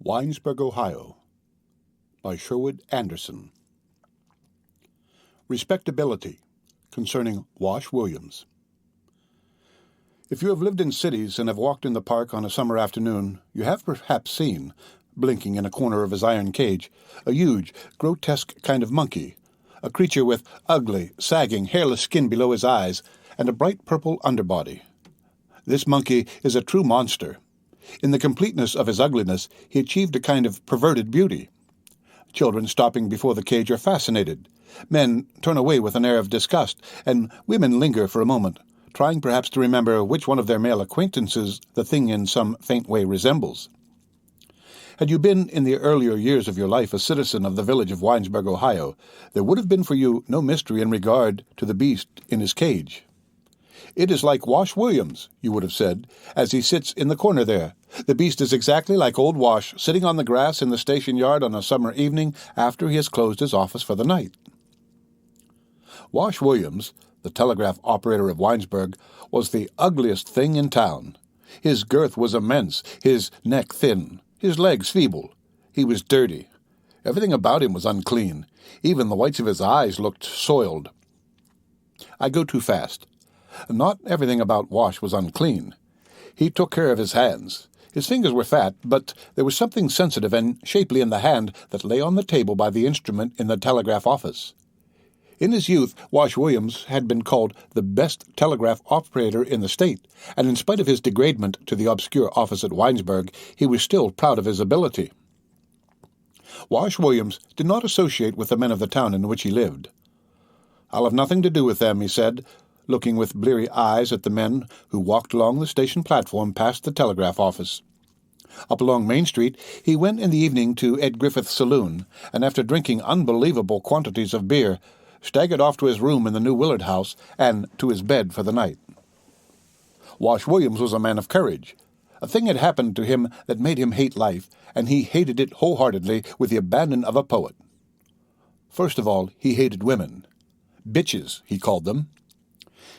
Winesburg, Ohio, by Sherwood Anderson. Respectability, concerning Wash Williams. If you have lived in cities and have walked in the park on a summer afternoon, you have perhaps seen, blinking in a corner of his iron cage, a huge, grotesque kind of monkey, a creature with ugly, sagging, hairless skin below his eyes and a bright purple underbody. This monkey is a true monster. In the completeness of his ugliness, he achieved a kind of perverted beauty. Children stopping before the cage are fascinated. Men turn away with an air of disgust, and women linger for a moment, trying perhaps to remember which one of their male acquaintances the thing in some faint way resembles. Had you been in the earlier years of your life a citizen of the village of Winesburg, Ohio, there would have been for you no mystery in regard to the beast in his cage. "It is like Wash Williams," you would have said, as he sits in the corner there. The beast is exactly like old Wash, sitting on the grass in the station yard on a summer evening after he has closed his office for the night. Wash Williams, the telegraph operator of Winesburg, was the ugliest thing in town. His girth was immense, his neck thin, his legs feeble. He was dirty. Everything about him was unclean. Even the whites of his eyes looked soiled. I go too fast. Not everything about Wash was unclean. He took care of his hands. His fingers were fat, but there was something sensitive and shapely in the hand that lay on the table by the instrument in the telegraph office. In his youth, Wash Williams had been called the best telegraph operator in the state, and in spite of his degradement to the obscure office at Winesburg, he was still proud of his ability. Wash Williams did not associate with the men of the town in which he lived. "I'll have nothing to do with them," he said, looking with bleary eyes at the men who walked along the station platform past the telegraph office. Up along Main Street, he went in the evening to Ed Griffith's saloon, and after drinking unbelievable quantities of beer, staggered off to his room in the New Willard house and to his bed for the night. Wash Williams was a man of courage. A thing had happened to him that made him hate life, and he hated it wholeheartedly with the abandon of a poet. First of all, he hated women. Bitches, he called them.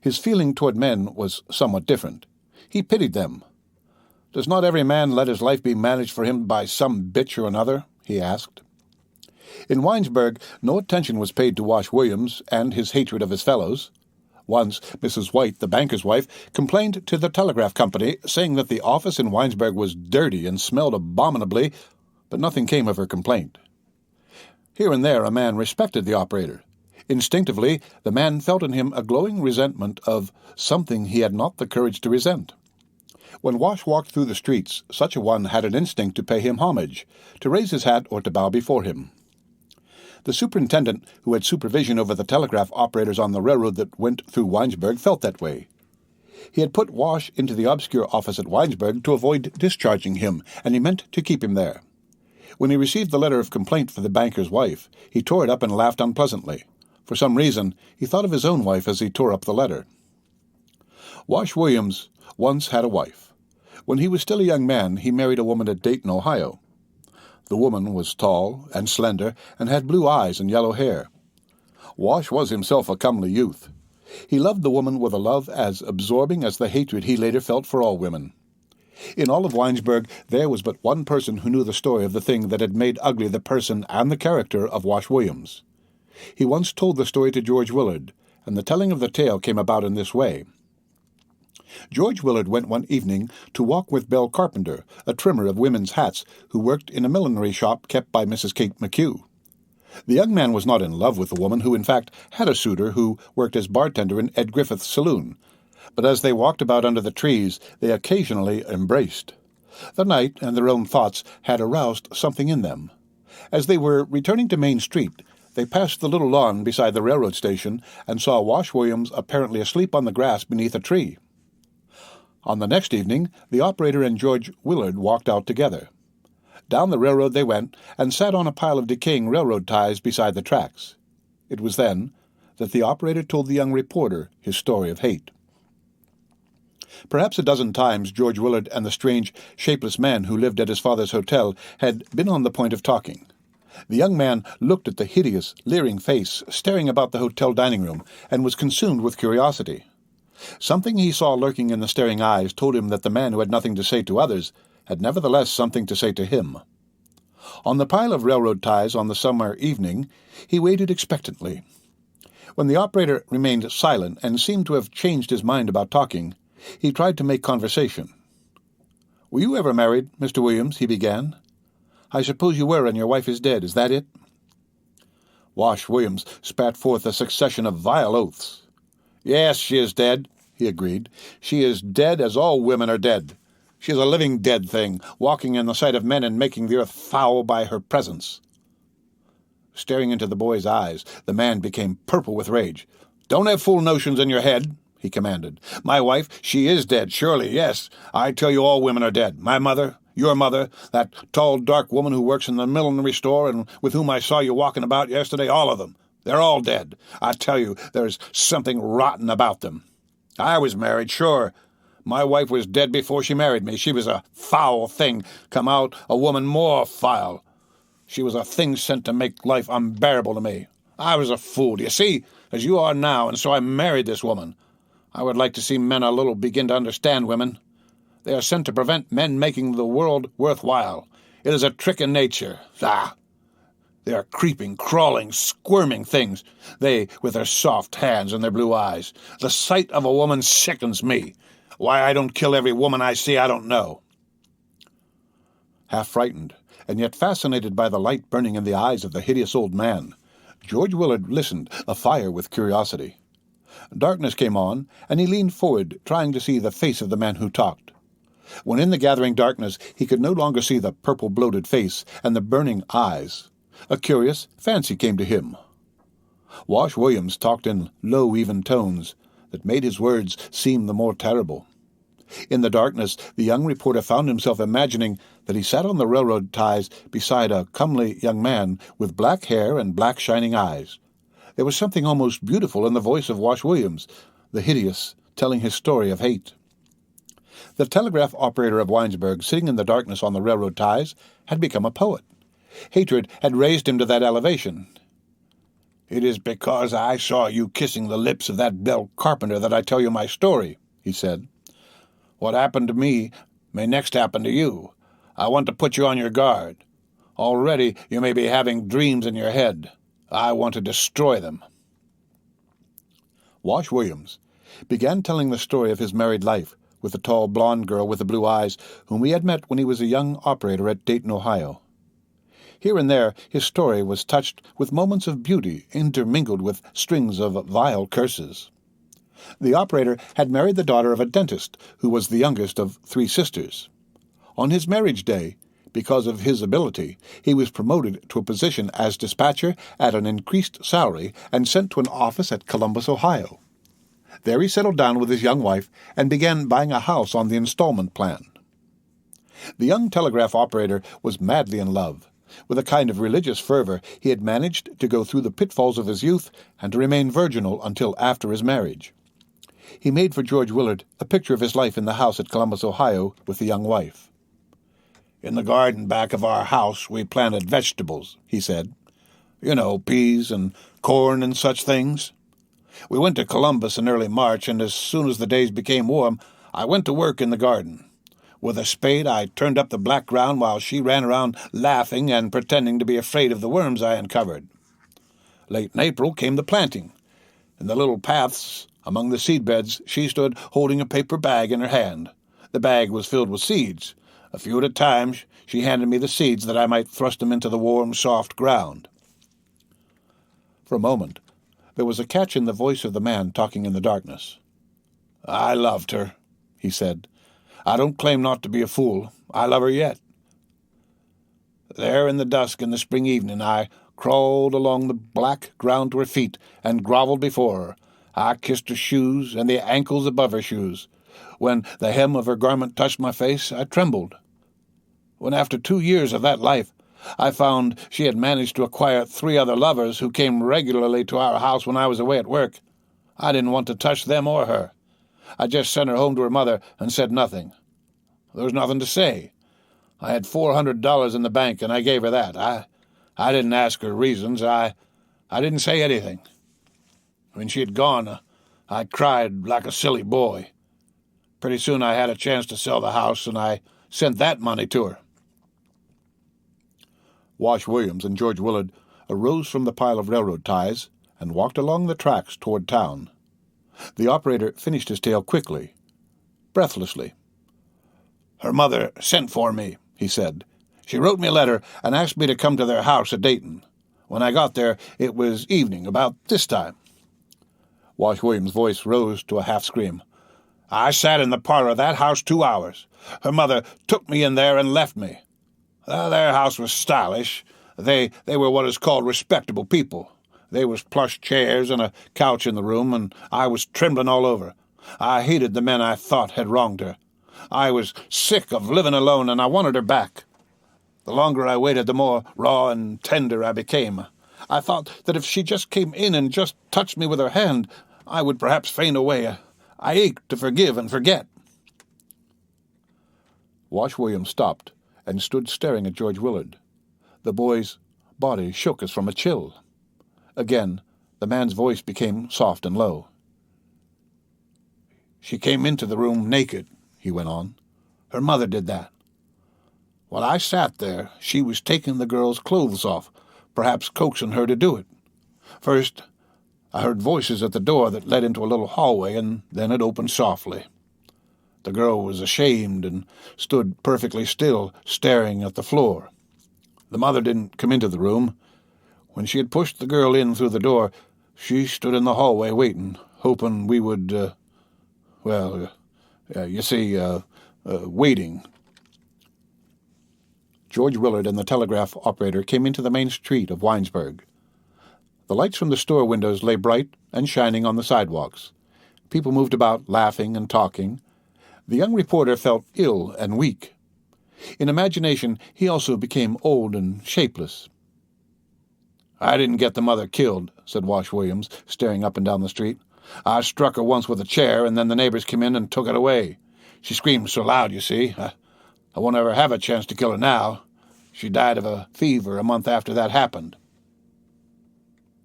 His feeling toward men was somewhat different. He pitied them. "Does not every man let his life be managed for him by some bitch or another?" he asked. In Winesburg, no attention was paid to Wash Williams and his hatred of his fellows. Once, Mrs. White, the banker's wife, complained to the telegraph company, saying that the office in Winesburg was dirty and smelled abominably, but nothing came of her complaint. Here and there a man respected the operator. Instinctively, the man felt in him a glowing resentment of something he had not the courage to resent. When Wash walked through the streets, such a one had an instinct to pay him homage, to raise his hat or to bow before him. The superintendent, who had supervision over the telegraph operators on the railroad that went through Winesburg, felt that way. He had put Wash into the obscure office at Winesburg to avoid discharging him, and he meant to keep him there. When he received the letter of complaint for the banker's wife, he tore it up and laughed unpleasantly. For some reason, he thought of his own wife as he tore up the letter. Wash Williams once had a wife. When he was still a young man, he married a woman at Dayton, Ohio. The woman was tall and slender and had blue eyes and yellow hair. Wash was himself a comely youth. He loved the woman with a love as absorbing as the hatred he later felt for all women. In all of Winesburg, there was but one person who knew the story of the thing that had made ugly the person and the character of Wash Williams. He once told the story to George Willard, and the telling of the tale came about in this way. George Willard went one evening to walk with Belle Carpenter, a trimmer of women's hats, who worked in a millinery shop kept by Mrs. Kate McHugh. The young man was not in love with the woman, who in fact had a suitor who worked as bartender in Ed Griffith's saloon, but as they walked about under the trees, they occasionally embraced. The night and their own thoughts had aroused something in them. As they were returning to Main Street, they passed the little lawn beside the railroad station and saw Wash Williams apparently asleep on the grass beneath a tree. On the next evening, the operator and George Willard walked out together. Down the railroad they went and sat on a pile of decaying railroad ties beside the tracks. It was then that the operator told the young reporter his story of hate. Perhaps a dozen times George Willard and the strange, shapeless man who lived at his father's hotel had been on the point of talking. The young man looked at the hideous, leering face staring about the hotel dining room and was consumed with curiosity. Something he saw lurking in the staring eyes told him that the man who had nothing to say to others had nevertheless something to say to him. On the pile of railroad ties on the summer evening, he waited expectantly. When the operator remained silent and seemed to have changed his mind about talking, he tried to make conversation. "Were you ever married, Mr. Williams?" he began. "I suppose you were, and your wife is dead. Is that it?" Wash Williams spat forth a succession of vile oaths. "Yes, she is dead," he agreed. "She is dead as all women are dead. She is a living dead thing, walking in the sight of men and making the earth foul by her presence." Staring into the boy's eyes, the man became purple with rage. "Don't have fool notions in your head," he commanded. "My wife, she is dead, surely, yes. I tell you all women are dead. My mother, your mother, that tall, dark woman who works in the millinery store and with whom I saw you walking about yesterday, all of them. They're all dead. I tell you, there's something rotten about them. I was married, sure. My wife was dead before she married me. She was a foul thing, come out a woman more foul. She was a thing sent to make life unbearable to me. I was a fool, do you see, as you are now, and so I married this woman. I would like to see men a little begin to understand women. They are sent to prevent men making the world worthwhile. It is a trick in nature. Ah! They are creeping, crawling, squirming things, they with their soft hands and their blue eyes. The sight of a woman sickens me. Why I don't kill every woman I see, I don't know." Half frightened, and yet fascinated by the light burning in the eyes of the hideous old man, George Willard listened, afire with curiosity. Darkness came on, and he leaned forward, trying to see the face of the man who talked. When in the gathering darkness he could no longer see the purple bloated face and the burning eyes, a curious fancy came to him. Wash Williams talked in low, even tones that made his words seem the more terrible. In the darkness, the young reporter found himself imagining that he sat on the railroad ties beside a comely young man with black hair and black shining eyes. There was something almost beautiful in the voice of Wash Williams, the hideous, telling his story of hate. The telegraph operator of Winesburg, sitting in the darkness on the railroad ties, had become a poet. Hatred had raised him to that elevation. "It is because I saw you kissing the lips of that Bell carpenter that I tell you my story," he said. "What happened to me may next happen to you. I want to put you on your guard. Already you may be having dreams in your head. I want to destroy them." Wash Williams began telling the story of his married life with the tall blonde girl with the blue eyes whom he had met when he was a young operator at Dayton, Ohio. Here and there his story was touched with moments of beauty intermingled with strings of vile curses. The operator had married the daughter of a dentist who was the youngest of 3 sisters. On his marriage day, because of his ability, he was promoted to a position as dispatcher at an increased salary and sent to an office at Columbus, Ohio. There he settled down with his young wife and began buying a house on the installment plan. The young telegraph operator was madly in love. With a kind of religious fervor, he had managed to go through the pitfalls of his youth and to remain virginal until after his marriage. He made for George Willard a picture of his life in the house at Columbus, Ohio, with the young wife. "In the garden back of our house we planted vegetables," he said. "You know, peas and corn and such things. We went to Columbus in early March, and as soon as the days became warm, I went to work in the garden. With a spade I turned up the black ground while she ran around laughing and pretending to be afraid of the worms I uncovered. Late in April came the planting. In the little paths among the seed beds she stood holding a paper bag in her hand. The bag was filled with seeds. A few at a time she handed me the seeds that I might thrust them into the warm, soft ground." For a moment there was a catch in the voice of the man talking in the darkness. "I loved her," he said. "I don't claim not to be a fool. I love her yet. There in the dusk in the spring evening I crawled along the black ground to her feet and groveled before her. I kissed her shoes and the ankles above her shoes. When the hem of her garment touched my face, I trembled. When after 2 years of that life I found she had managed to acquire 3 other lovers who came regularly to our house when I was away at work, I didn't want to touch them or her. I just sent her home to her mother and said nothing. There was nothing to say. I had $400 in the bank, and I gave her that. I didn't ask her reasons. I didn't say anything. When she had gone, I cried like a silly boy. Pretty soon I had a chance to sell the house, and I sent that money to her." Wash Williams and George Willard arose from the pile of railroad ties and walked along the tracks toward town. The operator finished his tale quickly, breathlessly. "Her mother sent for me," he said. "She wrote me a letter and asked me to come to their house at Dayton. When I got there, it was evening, about this time." Wash Williams' voice rose to a half-scream. "I sat in the parlor of that house 2 hours. Her mother took me in there and left me. Their house was stylish. They were what is called respectable people. There was plush chairs and a couch in the room, and I was trembling all over. I hated the men I thought had wronged her. I was sick of living alone, and I wanted her back. The longer I waited, the more raw and tender I became. I thought that if she just came in and just touched me with her hand, I would perhaps faint away. I ached to forgive and forget." Wash Williams stopped and stood staring at George Willard. The boy's body shook as from a chill. Again, the man's voice became soft and low. "She came into the room naked," he went on. "Her mother did that. While I sat there, she was taking the girl's clothes off, perhaps coaxing her to do it. First, I heard voices at the door that led into a little hallway, and then it opened softly. The girl was ashamed and stood perfectly still, staring at the floor. The mother didn't come into the room. When she had pushed the girl in through the door, she stood in the hallway waiting, hoping we would, waiting." George Willard and the telegraph operator came into the main street of Winesburg. The lights from the store windows lay bright and shining on the sidewalks. People moved about, laughing and talking. The young reporter felt ill and weak. In imagination, he also became old and shapeless. "I didn't get the mother killed," said Wash Williams, staring up and down the street. "I struck her once with a chair, and then the neighbors came in and took it away. She screamed so loud, you see. I won't ever have a chance to kill her now. She died of a fever a month after that happened."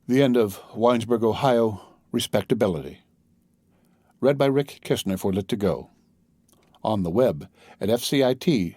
The end of Winesburg, Ohio, Respectability. Read by Rick Kistner for Lit2Go. On the web at fcit.usf.edu.